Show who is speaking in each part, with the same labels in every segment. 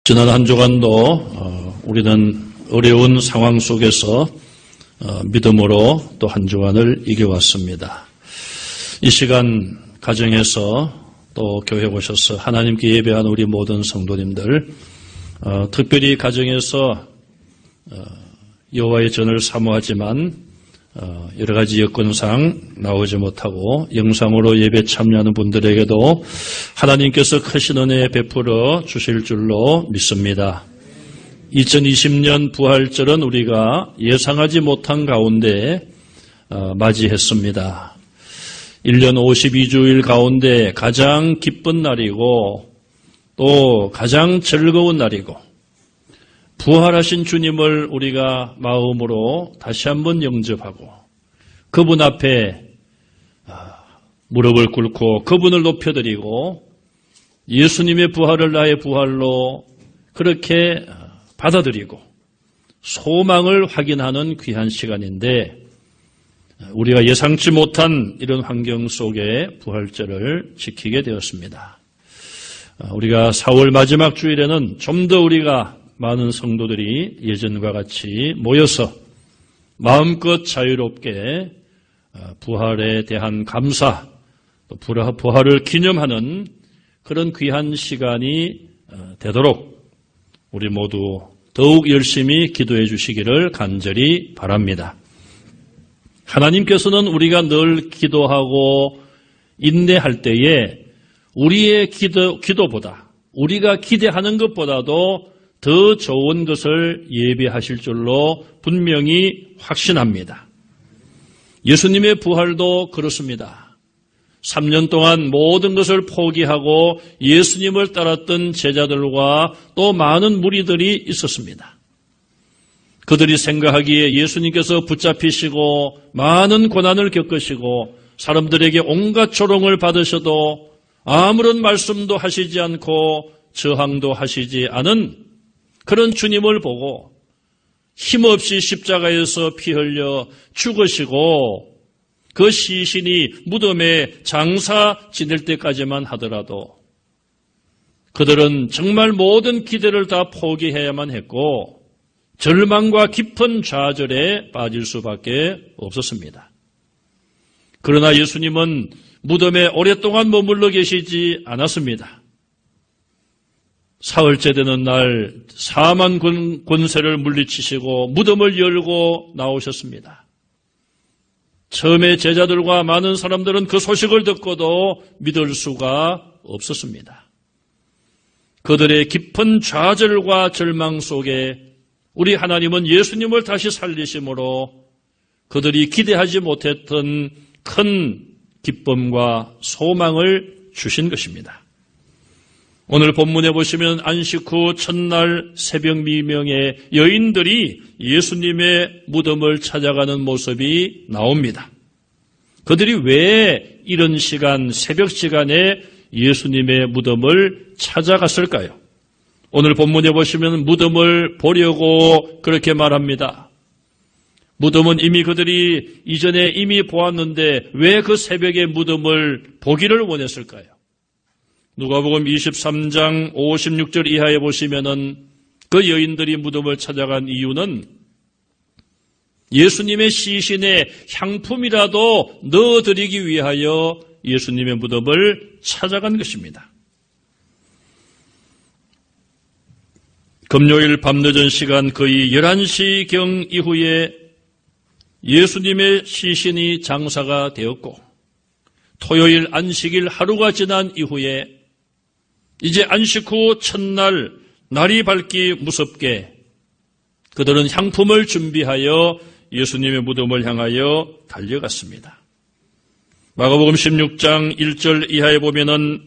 Speaker 1: 지난 한 주간도 우리는 어려운 상황 속에서 믿음으로 또 한 주간을 이겨왔습니다. 이 시간 가정에서 또 교회 오셔서 하나님께 예배한 우리 모든 성도님들, 특별히 가정에서 여호와의 전을 사모하지만 여러 가지 여건상 나오지 못하고 영상으로 예배 참여하는 분들에게도 하나님께서 크신 은혜 베풀어 주실 줄로 믿습니다. 2020년 부활절은 우리가 예상하지 못한 가운데 맞이했습니다. 1년 52주일 가운데 가장 기쁜 날이고 또 가장 즐거운 날이고 부활하신 주님을 우리가 마음으로 다시 한번 영접하고 그분 앞에 무릎을 꿇고 그분을 높여드리고 예수님의 부활을 나의 부활로 그렇게 받아들이고 소망을 확인하는 귀한 시간인데 우리가 예상치 못한 이런 환경 속에 부활절을 지키게 되었습니다. 우리가 4월 마지막 주일에는 좀 더 우리가 많은 성도들이 예전과 같이 모여서 마음껏 자유롭게 부활에 대한 감사, 또 부활을 기념하는 그런 귀한 시간이 되도록 우리 모두 더욱 열심히 기도해 주시기를 간절히 바랍니다. 하나님께서는 우리가 늘 기도하고 인내할 때에 우리의 기도보다 우리가 기대하는 것보다도 더 좋은 것을 예비하실 줄로 분명히 확신합니다. 예수님의 부활도 그렇습니다. 3년 동안 모든 것을 포기하고 예수님을 따랐던 제자들과 또 많은 무리들이 있었습니다. 그들이 생각하기에 예수님께서 붙잡히시고 많은 고난을 겪으시고 사람들에게 온갖 조롱을 받으셔도 아무런 말씀도 하시지 않고 저항도 하시지 않은 그런 주님을 보고 힘없이 십자가에서 피 흘려 죽으시고 그 시신이 무덤에 장사 지낼 때까지만 하더라도 그들은 정말 모든 기대를 다 포기해야만 했고 절망과 깊은 좌절에 빠질 수밖에 없었습니다. 그러나 예수님은 무덤에 오랫동안 머물러 계시지 않았습니다. 사흘째 되는 날 사만 권세를 물리치시고 무덤을 열고 나오셨습니다. 처음에 제자들과 많은 사람들은 그 소식을 듣고도 믿을 수가 없었습니다. 그들의 깊은 좌절과 절망 속에 우리 하나님은 예수님을 다시 살리심으로 그들이 기대하지 못했던 큰 기쁨과 소망을 주신 것입니다. 오늘 본문에 보시면 안식 후 첫날 새벽 미명에 여인들이 예수님의 무덤을 찾아가는 모습이 나옵니다. 그들이 왜 이런 시간, 새벽 시간에 예수님의 무덤을 찾아갔을까요? 오늘 본문에 보시면 무덤을 보려고 그렇게 말합니다. 무덤은 이미 그들이 이전에 이미 보았는데 왜 그 새벽에 무덤을 보기를 원했을까요? 누가복음 23장 56절 이하에 보시면은 그 여인들이 무덤을 찾아간 이유는 예수님의 시신에 향품이라도 넣어드리기 위하여 예수님의 무덤을 찾아간 것입니다. 금요일 밤늦은 시간 거의 11시경 이후에 예수님의 시신이 장사가 되었고 토요일 안식일 하루가 지난 이후에 이제 안식 후 첫날 날이 밝기 무섭게 그들은 향품을 준비하여 예수님의 무덤을 향하여 달려갔습니다. 마가복음 16장 1절 이하에 보면은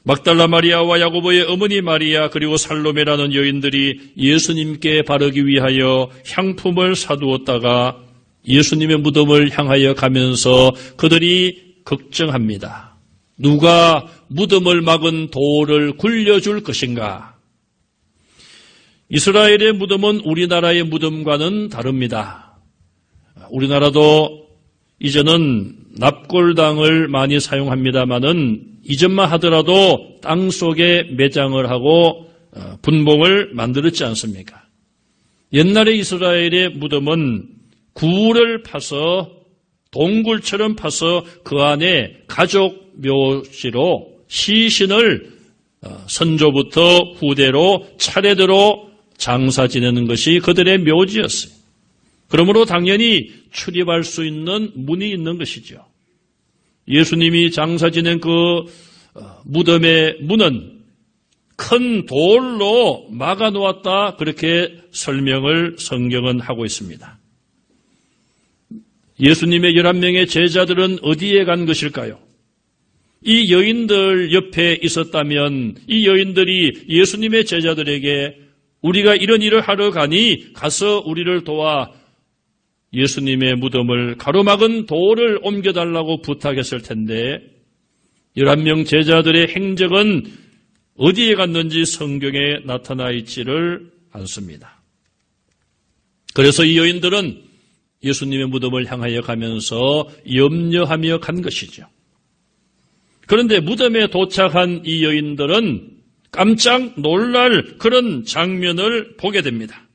Speaker 1: 막달라 마리아와 야고보의 어머니 마리아 그리고 살로메라는 여인들이 예수님께 바르기 위하여 향품을 사두었다가 예수님의 무덤을 향하여 가면서 그들이 걱정합니다. 누가 무덤을 막은 돌을 굴려줄 것인가? 이스라엘의 무덤은 우리나라의 무덤과는 다릅니다. 우리나라도 이제는 납골당을 많이 사용합니다마는 이전만 하더라도 땅 속에 매장을 하고 분봉을 만들었지 않습니까? 옛날에 이스라엘의 무덤은 굴을 파서 동굴처럼 파서 그 안에 가족 묘지로 시신을 선조부터 후대로 차례대로 장사 지내는 것이 그들의 묘지였어요. 그러므로 당연히 출입할 수 있는 문이 있는 것이죠. 예수님이 장사 지낸 그 무덤의 문은 큰 돌로 막아놓았다, 그렇게 설명을 성경은 하고 있습니다. 예수님의 11명의 제자들은 어디에 간 것일까요? 이 여인들 옆에 있었다면 이 여인들이 예수님의 제자들에게 우리가 이런 일을 하러 가니 가서 우리를 도와 예수님의 무덤을 가로막은 돌을 옮겨달라고 부탁했을 텐데 11명 제자들의 행적은 어디에 갔는지 성경에 나타나 있지를 않습니다. 그래서 이 여인들은 예수님의 무덤을 향하여 가면서 염려하며 간 것이죠. 그런데 무덤에 도착한 이 여인들은 깜짝 놀랄 그런 장면을 보게 됩니다.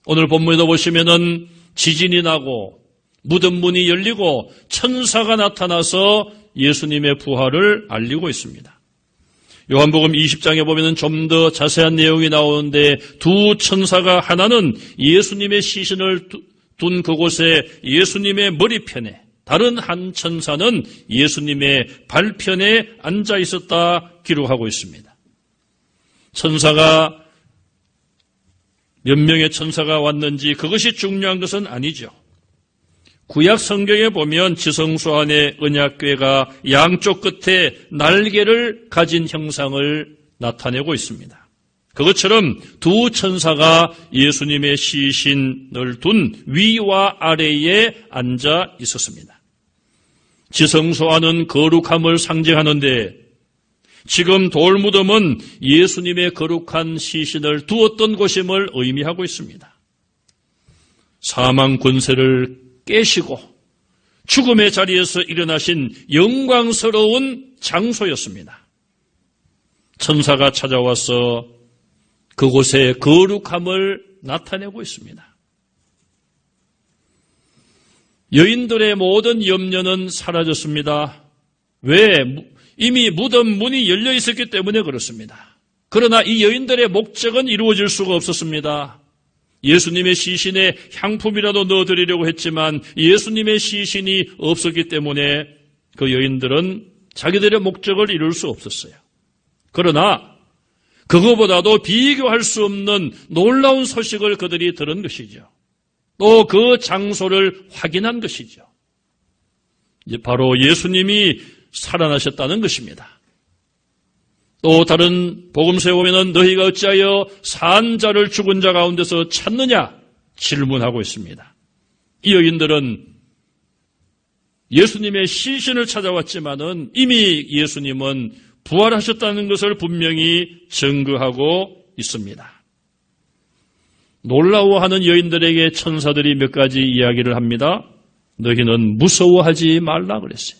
Speaker 1: 오늘 본문에도 보시면은 지진이 나고 무덤 문이 열리고 천사가 나타나서 예수님의 부활을 알리고 있습니다. 요한복음 20장에 보면은 좀 더 자세한 내용이 나오는데 두 천사가 하나는 예수님의 시신을 둔 그곳에 예수님의 머리편에, 다른 한 천사는 예수님의 발편에 앉아 있었다 기록하고 있습니다. 천사가 몇 명의 천사가 왔는지 그것이 중요한 것은 아니죠. 구약 성경에 보면 지성소 안에 언약궤가 양쪽 끝에 날개를 가진 형상을 나타내고 있습니다. 그것처럼 두 천사가 예수님의 시신을 둔 위와 아래에 앉아 있었습니다. 지성소 안은 거룩함을 상징하는데 지금 돌무덤은 예수님의 거룩한 시신을 두었던 곳임을 의미하고 있습니다. 사망 권세를 깨시고 죽음의 자리에서 일어나신 영광스러운 장소였습니다. 천사가 찾아와서 그곳의 거룩함을 나타내고 있습니다. 여인들의 모든 염려는 사라졌습니다. 왜? 이미 무덤 문이 열려 있었기 때문에 그렇습니다. 그러나 이 여인들의 목적은 이루어질 수가 없었습니다. 예수님의 시신에 향품이라도 넣어드리려고 했지만 예수님의 시신이 없었기 때문에 그 여인들은 자기들의 목적을 이룰 수 없었어요. 그러나 그거보다도 비교할 수 없는 놀라운 소식을 그들이 들은 것이죠. 또 그 장소를 확인한 것이죠. 바로 예수님이 살아나셨다는 것입니다. 또 다른 복음서에 보면 너희가 어찌하여 산 자를 죽은 자 가운데서 찾느냐 질문하고 있습니다. 이 여인들은 예수님의 시신을 찾아왔지만은 이미 예수님은 부활하셨다는 것을 분명히 증거하고 있습니다. 놀라워하는 여인들에게 천사들이 몇 가지 이야기를 합니다. 너희는 무서워하지 말라 그랬어요.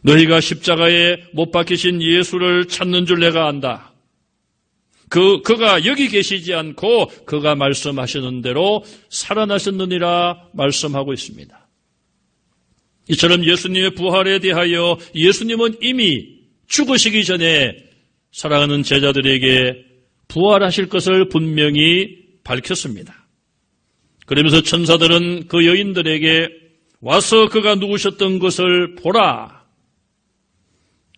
Speaker 1: 너희가 십자가에 못 박히신 예수를 찾는 줄 내가 안다. 그가 여기 계시지 않고 그가 말씀하시는 대로 살아나셨느니라 말씀하고 있습니다. 이처럼 예수님의 부활에 대하여 예수님은 이미 죽으시기 전에 사랑하는 제자들에게 부활하실 것을 분명히 밝혔습니다. 그러면서 천사들은 그 여인들에게 와서 그가 누구셨던 것을 보라.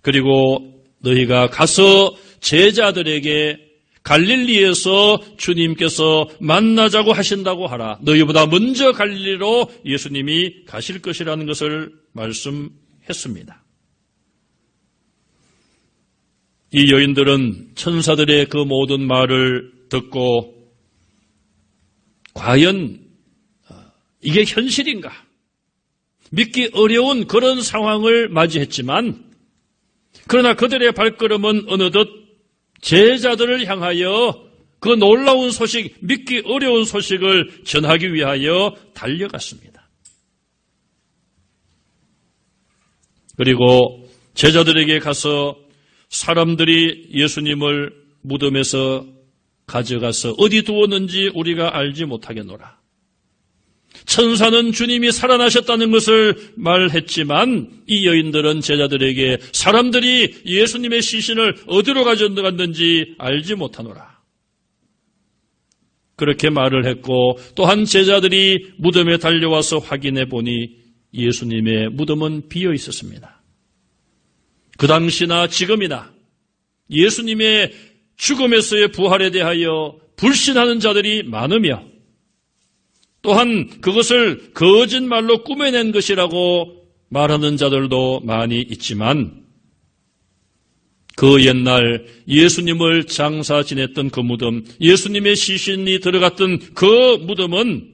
Speaker 1: 그리고 너희가 가서 제자들에게 갈릴리에서 주님께서 만나자고 하신다고 하라. 너희보다 먼저 갈릴리로 예수님이 가실 것이라는 것을 말씀했습니다. 이 여인들은 천사들의 그 모든 말을 듣고 과연 이게 현실인가? 믿기 어려운 그런 상황을 맞이했지만 그러나 그들의 발걸음은 어느덧 제자들을 향하여 그 놀라운 소식, 믿기 어려운 소식을 전하기 위하여 달려갔습니다. 그리고 제자들에게 가서 사람들이 예수님을 무덤에서 가져가서 어디 두었는지 우리가 알지 못하겠노라. 천사는 주님이 살아나셨다는 것을 말했지만 이 여인들은 제자들에게 사람들이 예수님의 시신을 어디로 가져갔는지 알지 못하노라. 그렇게 말을 했고 또한 제자들이 무덤에 달려와서 확인해 보니 예수님의 무덤은 비어 있었습니다. 그 당시나 지금이나 예수님의 죽음에서의 부활에 대하여 불신하는 자들이 많으며 또한 그것을 거짓말로 꾸며낸 것이라고 말하는 자들도 많이 있지만 그 옛날 예수님을 장사 지냈던 그 무덤, 예수님의 시신이 들어갔던 그 무덤은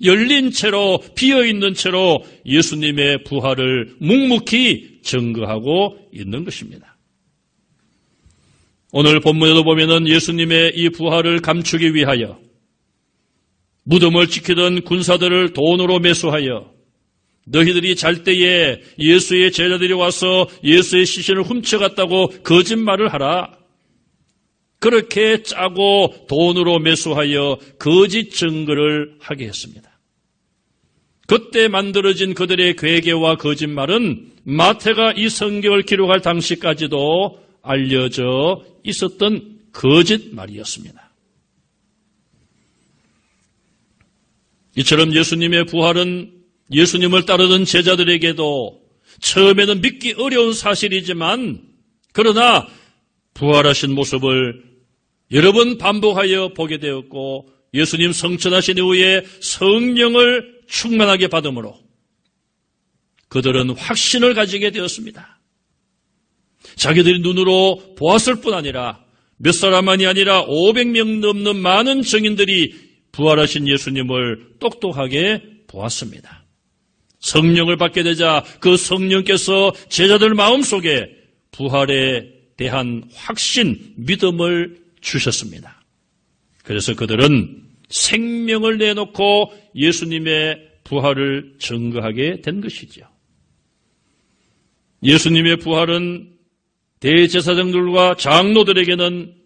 Speaker 1: 열린 채로 비어있는 채로 예수님의 부활을 묵묵히 증거하고 있는 것입니다. 오늘 본문에도 보면은 예수님의 이 부활을 감추기 위하여 무덤을 지키던 군사들을 돈으로 매수하여 너희들이 잘 때에 예수의 제자들이 와서 예수의 시신을 훔쳐갔다고 거짓말을 하라. 그렇게 짜고 돈으로 매수하여 거짓 증거를 하게 했습니다. 그때 만들어진 그들의 괴계와 거짓말은 마태가 이 성경을 기록할 당시까지도 알려져 있었던 거짓말이었습니다. 이처럼 예수님의 부활은 예수님을 따르던 제자들에게도 처음에는 믿기 어려운 사실이지만 그러나 부활하신 모습을 여러 번 반복하여 보게 되었고 예수님 성천하신 이후에 성령을 충만하게 받음으로 그들은 확신을 가지게 되었습니다. 자기들이 눈으로 보았을 뿐 아니라 몇 사람만이 아니라 500명 넘는 많은 증인들이 부활하신 예수님을 똑똑하게 보았습니다. 성령을 받게 되자 그 성령께서 제자들 마음속에 부활에 대한 확신, 믿음을 주셨습니다. 그래서 그들은 생명을 내놓고 예수님의 부활을 증거하게 된 것이죠. 예수님의 부활은 대제사장들과 장로들에게는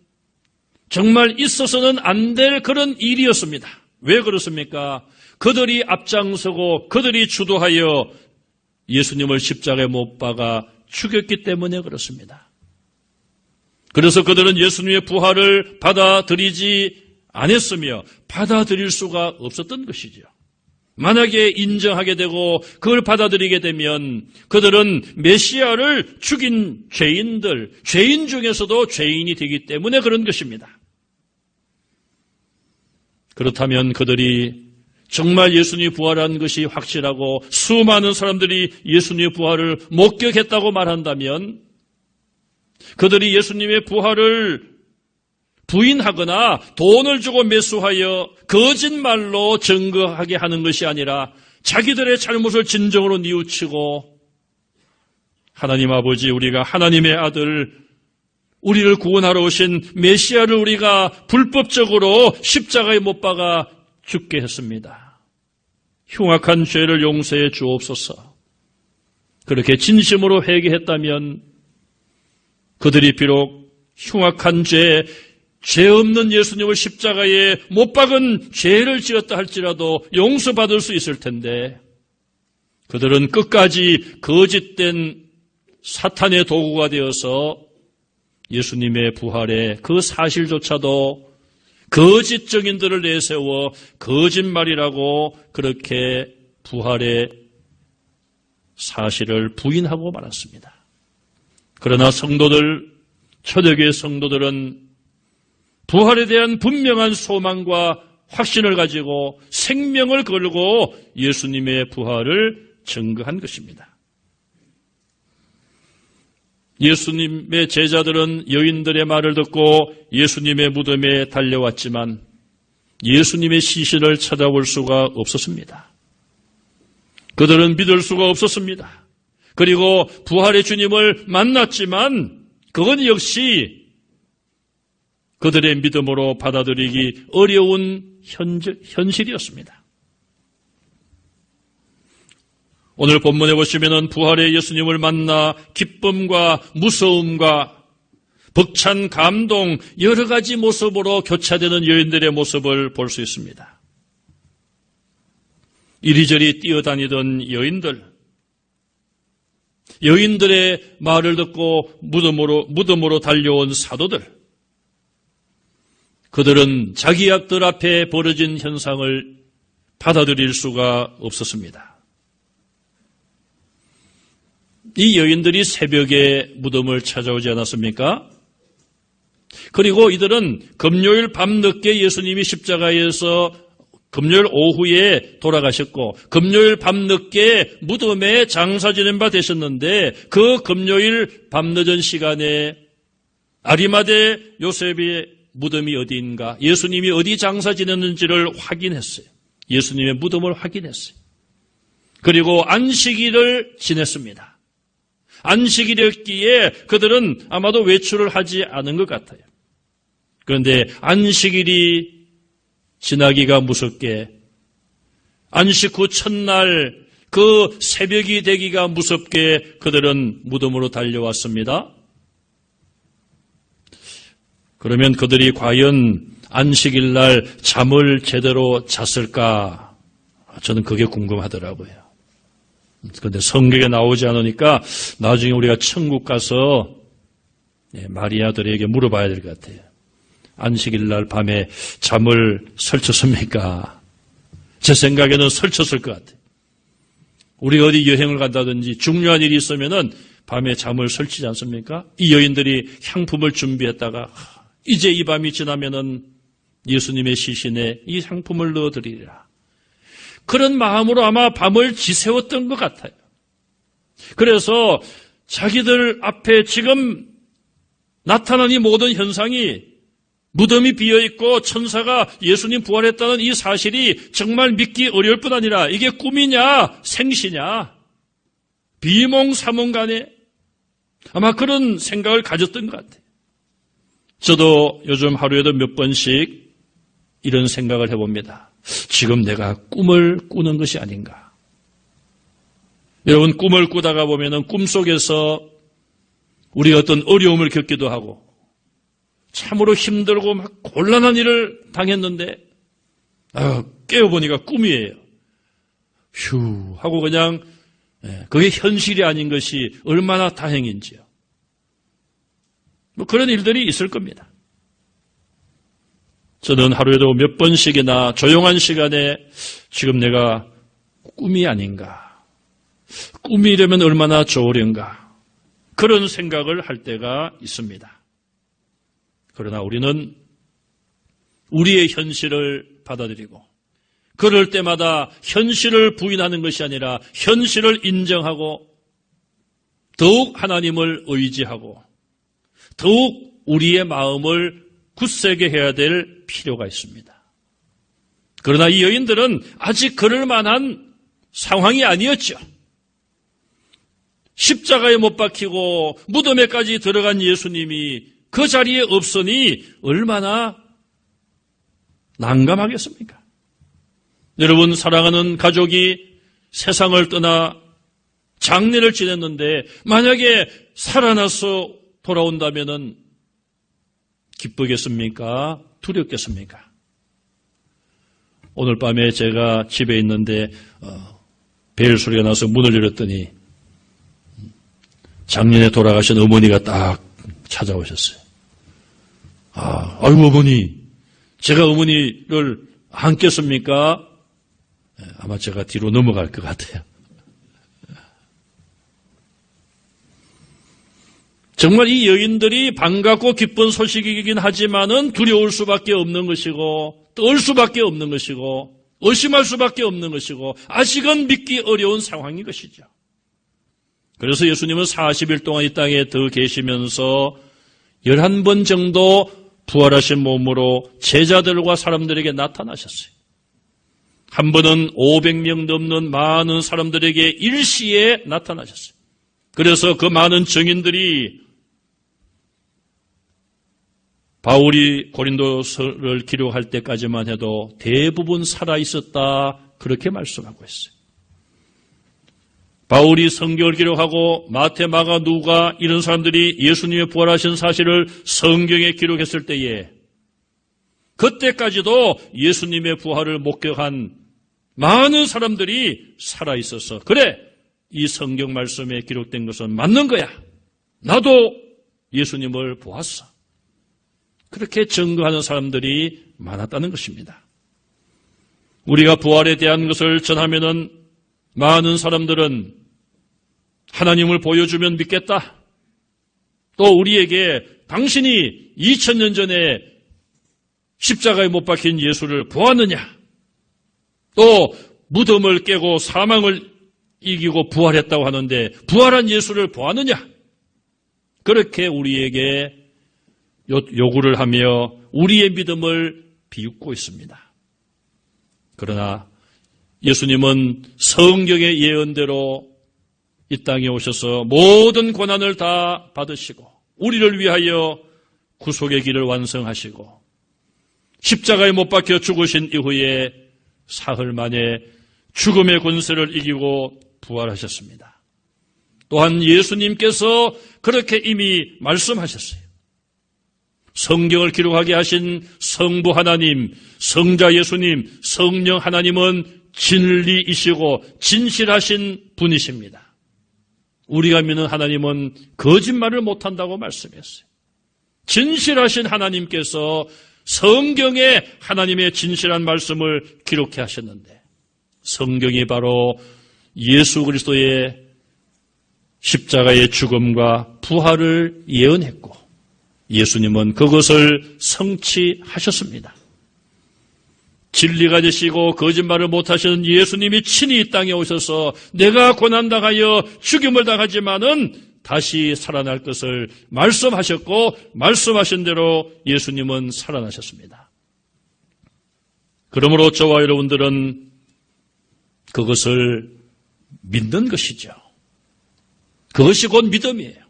Speaker 1: 정말 있어서는 안 될 그런 일이었습니다. 왜 그렇습니까? 그들이 앞장서고 그들이 주도하여 예수님을 십자가에 못 박아 죽였기 때문에 그렇습니다. 그래서 그들은 예수님의 부활을 받아들이지 않았으며 받아들일 수가 없었던 것이죠. 만약에 인정하게 되고 그걸 받아들이게 되면 그들은 메시아를 죽인 죄인들, 죄인 중에서도 죄인이 되기 때문에 그런 것입니다. 그렇다면 그들이 정말 예수님이 부활한 것이 확실하고 수많은 사람들이 예수님의 부활을 목격했다고 말한다면 그들이 예수님의 부활을 부인하거나 돈을 주고 매수하여 거짓말로 증거하게 하는 것이 아니라 자기들의 잘못을 진정으로 뉘우치고 하나님 아버지, 우리가 하나님의 아들, 우리를 구원하러 오신 메시아를 우리가 불법적으로 십자가에 못 박아 죽게 했습니다. 흉악한 죄를 용서해 주옵소서. 그렇게 진심으로 회개했다면 그들이 비록 흉악한 죄 없는 예수님을 십자가에 못 박은 죄를 지었다 할지라도 용서받을 수 있을 텐데 그들은 끝까지 거짓된 사탄의 도구가 되어서 예수님의 부활의 그 사실조차도 거짓 증인들을 내세워 거짓말이라고 그렇게 부활의 사실을 부인하고 말았습니다. 그러나 성도들, 초대교회 성도들은 부활에 대한 분명한 소망과 확신을 가지고 생명을 걸고 예수님의 부활을 증거한 것입니다. 예수님의 제자들은 여인들의 말을 듣고 예수님의 무덤에 달려왔지만 예수님의 시신을 찾아볼 수가 없었습니다. 그들은 믿을 수가 없었습니다. 그리고 부활의 주님을 만났지만 그건 역시 그들의 믿음으로 받아들이기 어려운 현실이었습니다. 오늘 본문에 보시면은 부활의 예수님을 만나 기쁨과 무서움과 벅찬 감동, 여러 가지 모습으로 교차되는 여인들의 모습을 볼 수 있습니다. 이리저리 뛰어다니던 여인들의 말을 듣고 무덤으로 달려온 사도들, 그들은 자기 악들 앞에 벌어진 현상을 받아들일 수가 없었습니다. 이 여인들이 새벽에 무덤을 찾아오지 않았습니까? 그리고 이들은 금요일 밤늦게 예수님이 십자가에서 금요일 오후에 돌아가셨고 금요일 밤늦게 무덤에 장사 지낸 바 되셨는데 그 금요일 밤늦은 시간에 아리마대 요셉의 무덤이 어디인가, 예수님이 어디 장사 지냈는지를 확인했어요. 예수님의 무덤을 확인했어요. 그리고 안식일을 지냈습니다. 안식일이었기에 그들은 아마도 외출을 하지 않은 것 같아요. 그런데 안식일이 지나기가 무섭게, 안식 후 첫날 그 새벽이 되기가 무섭게 그들은 무덤으로 달려왔습니다. 그러면 그들이 과연 안식일 날 잠을 제대로 잤을까? 저는 그게 궁금하더라고요. 그런데 성경에 나오지 않으니까 나중에 우리가 천국 가서 마리아들에게 물어봐야 될 것 같아요. 안식일 날 밤에 잠을 설쳤습니까? 제 생각에는 설쳤을 것 같아요. 우리가 어디 여행을 간다든지 중요한 일이 있으면은 밤에 잠을 설치지 않습니까? 이 여인들이 향품을 준비했다가 이제 이 밤이 지나면은 예수님의 시신에 이 향품을 넣어드리리라. 그런 마음으로 아마 밤을 지새웠던 것 같아요. 그래서 자기들 앞에 지금 나타난 이 모든 현상이, 무덤이 비어있고 천사가 예수님 부활했다는 이 사실이 정말 믿기 어려울 뿐 아니라 이게 꿈이냐 생시냐 비몽사몽간에 아마 그런 생각을 가졌던 것 같아요. 저도 요즘 하루에도 몇 번씩 이런 생각을 해봅니다. 지금 내가 꿈을 꾸는 것이 아닌가. 여러분, 꿈을 꾸다가 보면은 꿈속에서 우리가 어떤 어려움을 겪기도 하고 참으로 힘들고 막 곤란한 일을 당했는데 깨어보니까 꿈이에요. 휴 하고 그냥 그게 현실이 아닌 것이 얼마나 다행인지요. 뭐 그런 일들이 있을 겁니다. 저는 하루에도 몇 번씩이나 조용한 시간에 지금 내가 꿈이 아닌가, 꿈이려면 얼마나 좋으련가, 그런 생각을 할 때가 있습니다. 그러나 우리는 우리의 현실을 받아들이고 그럴 때마다 현실을 부인하는 것이 아니라 현실을 인정하고 더욱 하나님을 의지하고 더욱 우리의 마음을 굳세게 해야 될 필요가 있습니다. 그러나 이 여인들은 아직 그럴 만한 상황이 아니었죠. 십자가에 못 박히고 무덤에까지 들어간 예수님이 그 자리에 없으니 얼마나 난감하겠습니까? 여러분, 사랑하는 가족이 세상을 떠나 장례를 지냈는데 만약에 살아나서 돌아온다면은 기쁘겠습니까? 두렵겠습니까? 오늘 밤에 제가 집에 있는데 벨 소리가 나서 문을 열었더니 작년에 돌아가신 어머니가 딱 찾아오셨어요. 아이고 어머니, 제가 어머니를 안겠습니까? 아마 제가 뒤로 넘어갈 것 같아요. 정말 이 여인들이 반갑고 기쁜 소식이긴 하지만은 두려울 수밖에 없는 것이고 떨 수밖에 없는 것이고 의심할 수밖에 없는 것이고 아직은 믿기 어려운 상황인 것이죠. 그래서 예수님은 40일 동안 이 땅에 더 계시면서 11번 정도 부활하신 몸으로 제자들과 사람들에게 나타나셨어요. 한 번은 500명 넘는 많은 사람들에게 일시에 나타나셨어요. 그래서 그 많은 증인들이 바울이 고린도서를 기록할 때까지만 해도 대부분 살아있었다, 그렇게 말씀하고 있어요. 바울이 성경을 기록하고 마태, 마가, 누가 이런 사람들이 예수님의 부활하신 사실을 성경에 기록했을 때에 그때까지도 예수님의 부활을 목격한 많은 사람들이 살아있어서 그래, 이 성경 말씀에 기록된 것은 맞는 거야. 나도 예수님을 보았어. 그렇게 증거하는 사람들이 많았다는 것입니다. 우리가 부활에 대한 것을 전하면은 많은 사람들은 하나님을 보여주면 믿겠다. 또 우리에게 당신이 2000년 전에 십자가에 못 박힌 예수를 보았느냐? 또 무덤을 깨고 사망을 이기고 부활했다고 하는데 부활한 예수를 보았느냐? 그렇게 우리에게 요구를 하며 우리의 믿음을 비웃고 있습니다. 그러나 예수님은 성경의 예언대로 이 땅에 오셔서 모든 고난을 다 받으시고 우리를 위하여 구속의 길을 완성하시고 십자가에 못 박혀 죽으신 이후에 사흘 만에 죽음의 권세를 이기고 부활하셨습니다. 또한 예수님께서 그렇게 이미 말씀하셨어요. 성경을 기록하게 하신 성부 하나님, 성자 예수님, 성령 하나님은 진리이시고 진실하신 분이십니다. 우리가 믿는 하나님은 거짓말을 못한다고 말씀했어요. 진실하신 하나님께서 성경에 하나님의 진실한 말씀을 기록해 하셨는데 성경이 바로 예수 그리스도의 십자가의 죽음과 부활을 예언했고 예수님은 그것을 성취하셨습니다. 진리가 되시고 거짓말을 못하시는 예수님이 친히 이 땅에 오셔서 내가 고난당하여 죽임을 당하지만은 다시 살아날 것을 말씀하셨고 말씀하신 대로 예수님은 살아나셨습니다. 그러므로 저와 여러분들은 그것을 믿는 것이죠. 그것이 곧 믿음이에요.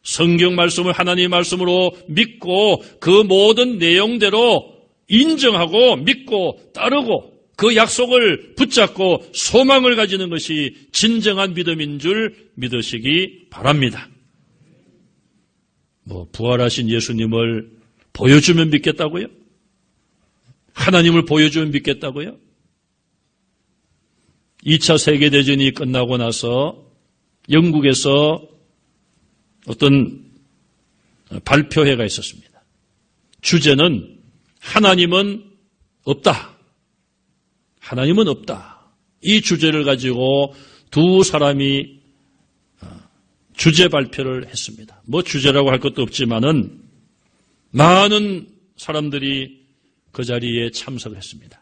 Speaker 1: 성경 말씀을 하나님의 말씀으로 믿고 그 모든 내용대로 인정하고 믿고 따르고 그 약속을 붙잡고 소망을 가지는 것이 진정한 믿음인 줄 믿으시기 바랍니다. 부활하신 예수님을 보여주면 믿겠다고요? 하나님을 보여주면 믿겠다고요? 2차 세계대전이 끝나고 나서 영국에서 어떤 발표회가 있었습니다. 주제는 하나님은 없다. 하나님은 없다. 이 주제를 가지고 두 사람이 주제 발표를 했습니다. 주제라고 할 것도 없지만은 많은 사람들이 그 자리에 참석했습니다.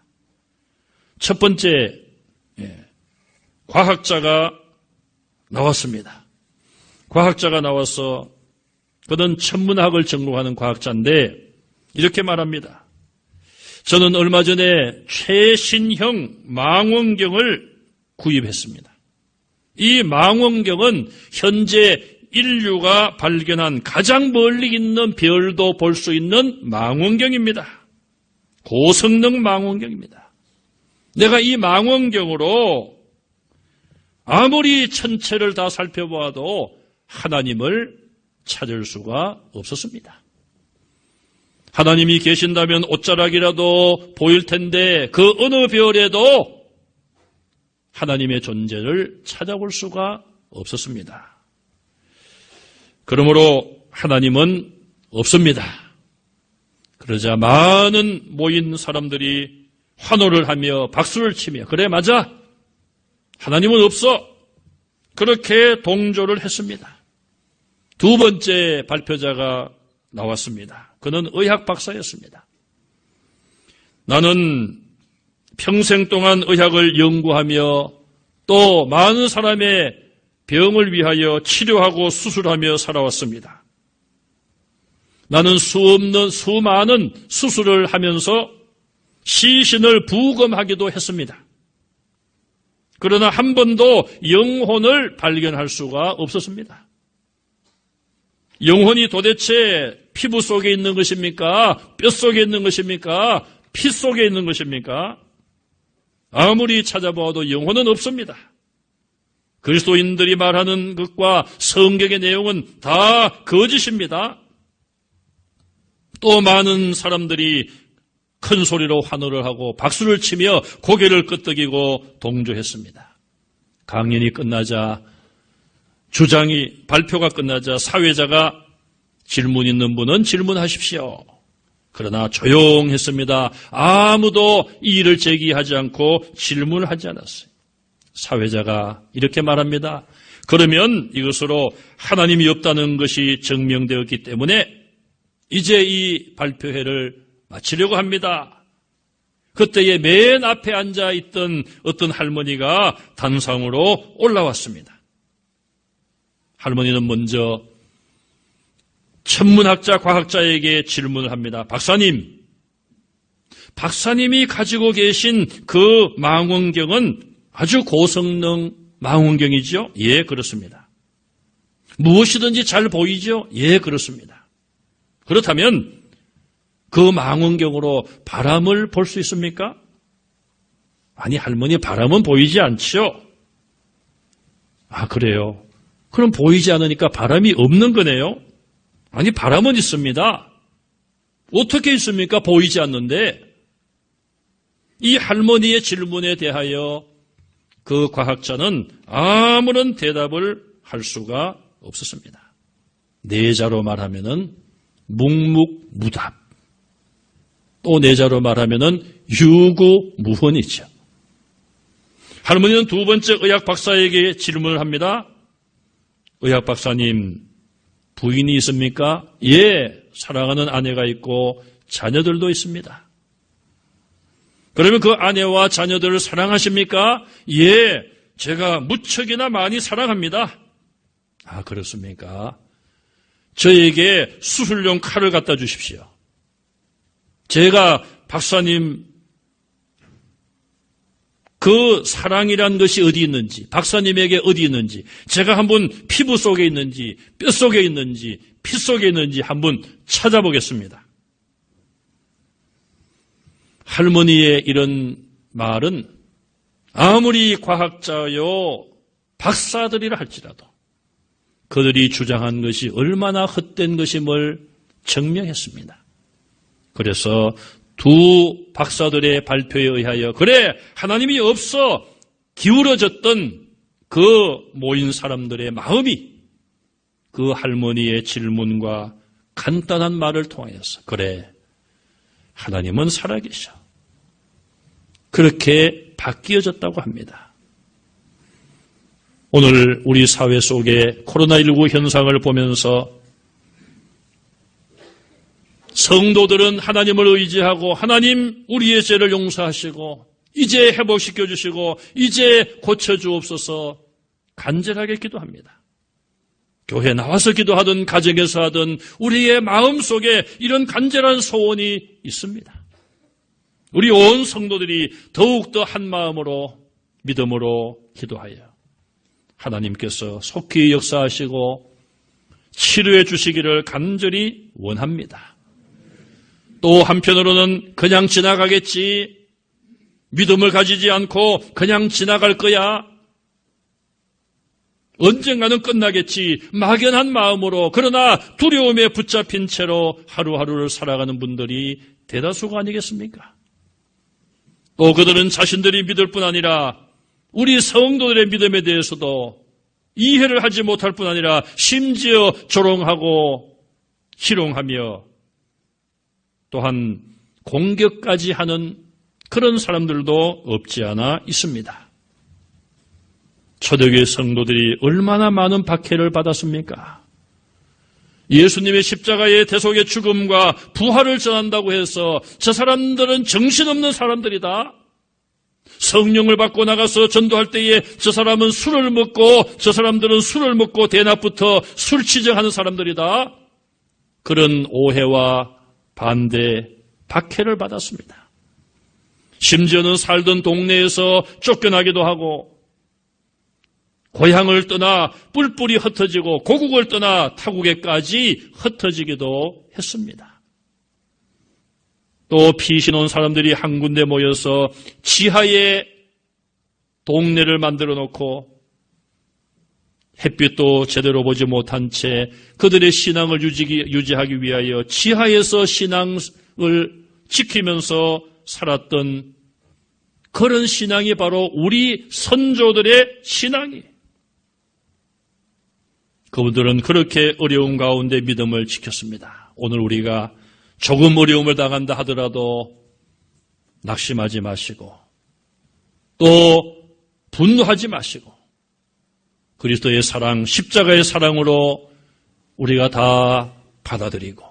Speaker 1: 첫 번째 과학자가 나왔습니다. 과학자가 나와서 그는 천문학을 전공하는 과학자인데 이렇게 말합니다. 저는 얼마 전에 최신형 망원경을 구입했습니다. 이 망원경은 현재 인류가 발견한 가장 멀리 있는 별도 볼 수 있는 망원경입니다. 고성능 망원경입니다. 내가 이 망원경으로 아무리 천체를 다 살펴보아도 하나님을 찾을 수가 없었습니다. 하나님이 계신다면 옷자락이라도 보일 텐데 그 어느 별에도 하나님의 존재를 찾아볼 수가 없었습니다. 그러므로 하나님은 없습니다. 그러자 많은 모인 사람들이 환호를 하며 박수를 치며 그래 맞아. 하나님은 없어. 그렇게 동조를 했습니다. 두 번째 발표자가 나왔습니다. 그는 의학 박사였습니다. 나는 평생 동안 의학을 연구하며 또 많은 사람의 병을 위하여 치료하고 수술하며 살아왔습니다. 나는 수많은 수술을 하면서 시신을 부검하기도 했습니다. 그러나 한 번도 영혼을 발견할 수가 없었습니다. 영혼이 도대체 피부 속에 있는 것입니까? 뼈 속에 있는 것입니까? 피 속에 있는 것입니까? 아무리 찾아보아도 영혼은 없습니다. 그리스도인들이 말하는 것과 성경의 내용은 다 거짓입니다. 또 많은 사람들이 큰 소리로 환호를 하고 박수를 치며 고개를 끄덕이고 동조했습니다. 강연이 끝나자 발표가 끝나자 사회자가 질문 있는 분은 질문하십시오. 그러나 조용했습니다. 아무도 이의를 제기하지 않고 질문을 하지 않았어요. 사회자가 이렇게 말합니다. 그러면 이것으로 하나님이 없다는 것이 증명되었기 때문에 이제 이 발표회를 마치려고 합니다. 그때에 맨 앞에 앉아있던 어떤 할머니가 단상으로 올라왔습니다. 할머니는 먼저 천문학자, 과학자에게 질문을 합니다. 박사님이 가지고 계신 그 망원경은 아주 고성능 망원경이죠? 예, 그렇습니다. 무엇이든지 잘 보이죠? 예, 그렇습니다. 그렇다면 그 망원경으로 바람을 볼 수 있습니까? 아니, 할머니, 바람은 보이지 않죠? 아, 그래요? 그럼 보이지 않으니까 바람이 없는 거네요? 아니, 바람은 있습니다. 어떻게 있습니까? 보이지 않는데. 이 할머니의 질문에 대하여 그 과학자는 아무런 대답을 할 수가 없었습니다. 내자로 말하면은 묵묵무답. 또 내자로 말하면은 유구무원이죠. 할머니는 두 번째 의학 박사에게 질문을 합니다. 의학 박사님, 부인이 있습니까? 예, 사랑하는 아내가 있고 자녀들도 있습니다. 그러면 그 아내와 자녀들을 사랑하십니까? 예, 제가 무척이나 많이 사랑합니다. 아, 그렇습니까? 저에게 수술용 칼을 갖다 주십시오. 제가 박사님 그 사랑이란 것이 어디 있는지, 박사님에게 어디 있는지, 제가 한번 피부 속에 있는지, 뼈 속에 있는지, 피 속에 있는지 한번 찾아보겠습니다. 할머니의 이런 말은 아무리 과학자요 박사들이라 할지라도 그들이 주장한 것이 얼마나 헛된 것임을 증명했습니다. 그래서 두 박사들의 발표에 의하여 그래, 하나님이 없어 기울어졌던 그 모인 사람들의 마음이 그 할머니의 질문과 간단한 말을 통하여서 그래, 하나님은 살아계셔. 그렇게 바뀌어졌다고 합니다. 오늘 우리 사회 속에 코로나19 현상을 보면서 성도들은 하나님을 의지하고 하나님 우리의 죄를 용서하시고 이제 회복시켜 주시고 이제 고쳐주옵소서 간절하게 기도합니다. 교회에 나와서 기도하든 가정에서 하든 우리의 마음속에 이런 간절한 소원이 있습니다. 우리 온 성도들이 더욱더 한 마음으로 믿음으로 기도하여 하나님께서 속히 역사하시고 치료해 주시기를 간절히 원합니다. 또 한편으로는 그냥 지나가겠지, 믿음을 가지지 않고 그냥 지나갈 거야, 언젠가는 끝나겠지, 막연한 마음으로 그러나 두려움에 붙잡힌 채로 하루하루를 살아가는 분들이 대다수가 아니겠습니까? 또 그들은 자신들이 믿을 뿐 아니라 우리 성도들의 믿음에 대해서도 이해를 하지 못할 뿐 아니라 심지어 조롱하고 희롱하며 또한 공격까지 하는 그런 사람들도 없지 않아 있습니다. 초대교회 성도들이 얼마나 많은 박해를 받았습니까? 예수님의 십자가의 대속의 죽음과 부활을 전한다고 해서 저 사람들은 정신없는 사람들이다. 성령을 받고 나가서 전도할 때에 저 사람은 술을 먹고 저 사람들은 술을 먹고 대낮부터 술 치정하는 사람들이다. 그런 오해와 반대, 박해를 받았습니다. 심지어는 살던 동네에서 쫓겨나기도 하고 고향을 떠나 뿔뿔이 흩어지고 고국을 떠나 타국에까지 흩어지기도 했습니다. 또 피신 온 사람들이 한 군데 모여서 지하에 동네를 만들어 놓고 햇빛도 제대로 보지 못한 채 그들의 신앙을 유지하기 위하여 지하에서 신앙을 지키면서 살았던 그런 신앙이 바로 우리 선조들의 신앙이에요. 그분들은 그렇게 어려움 가운데 믿음을 지켰습니다. 오늘 우리가 조금 어려움을 당한다 하더라도 낙심하지 마시고 또 분노하지 마시고 그리스도의 사랑, 십자가의 사랑으로 우리가 다 받아들이고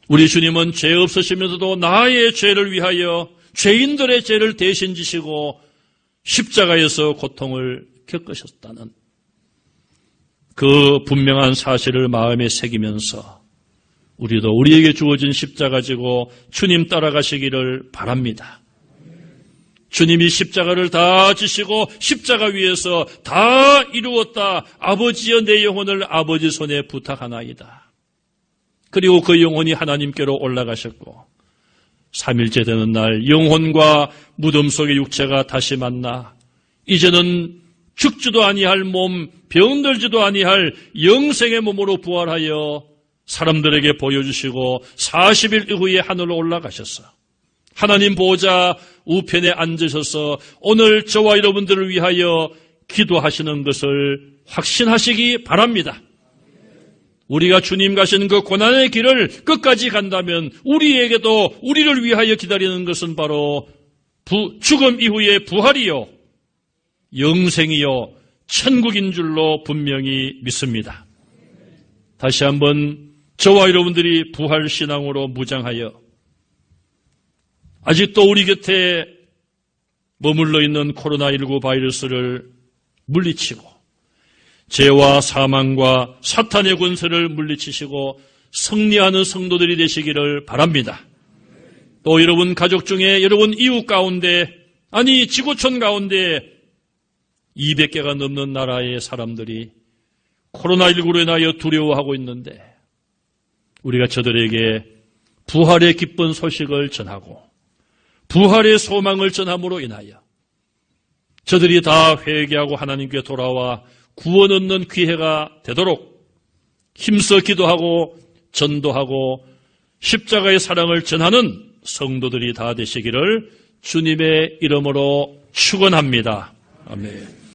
Speaker 1: 우리 주님은 죄 없으시면서도 나의 죄를 위하여 죄인들의 죄를 대신 지시고 십자가에서 고통을 겪으셨다는 그 분명한 사실을 마음에 새기면서 우리도 우리에게 주어진 십자가 지고 주님 따라가시기를 바랍니다. 주님이 십자가를 다 지시고 십자가 위에서 다 이루었다. 아버지여 내 영혼을 아버지 손에 부탁하나이다. 그리고 그 영혼이 하나님께로 올라가셨고 3일째 되는 날 영혼과 무덤 속의 육체가 다시 만나 이제는 죽지도 아니할 몸, 병들지도 아니할 영생의 몸으로 부활하여 사람들에게 보여주시고 40일 이후에 하늘로 올라가셨어. 하나님 보좌 우편에 앉으셔서 오늘 저와 여러분들을 위하여 기도하시는 것을 확신하시기 바랍니다. 우리가 주님 가신 그 고난의 길을 끝까지 간다면 우리에게도 우리를 위하여 기다리는 것은 바로 죽음 이후의 부활이요 영생이요 천국인 줄로 분명히 믿습니다. 다시 한번 저와 여러분들이 부활신앙으로 무장하여 아직도 우리 곁에 머물러 있는 코로나19 바이러스를 물리치고 죄와 사망과 사탄의 권세를 물리치시고 승리하는 성도들이 되시기를 바랍니다. 또 여러분 가족 중에 여러분 이웃 가운데 아니 지구촌 가운데 200개가 넘는 나라의 사람들이 코로나19로 인하여 두려워하고 있는데 우리가 저들에게 부활의 기쁜 소식을 전하고 부활의 소망을 전함으로 인하여 저들이 다 회개하고 하나님께 돌아와 구원 얻는 기회가 되도록 힘써 기도하고 전도하고 십자가의 사랑을 전하는 성도들이 다 되시기를 주님의 이름으로 축원합니다. 아멘.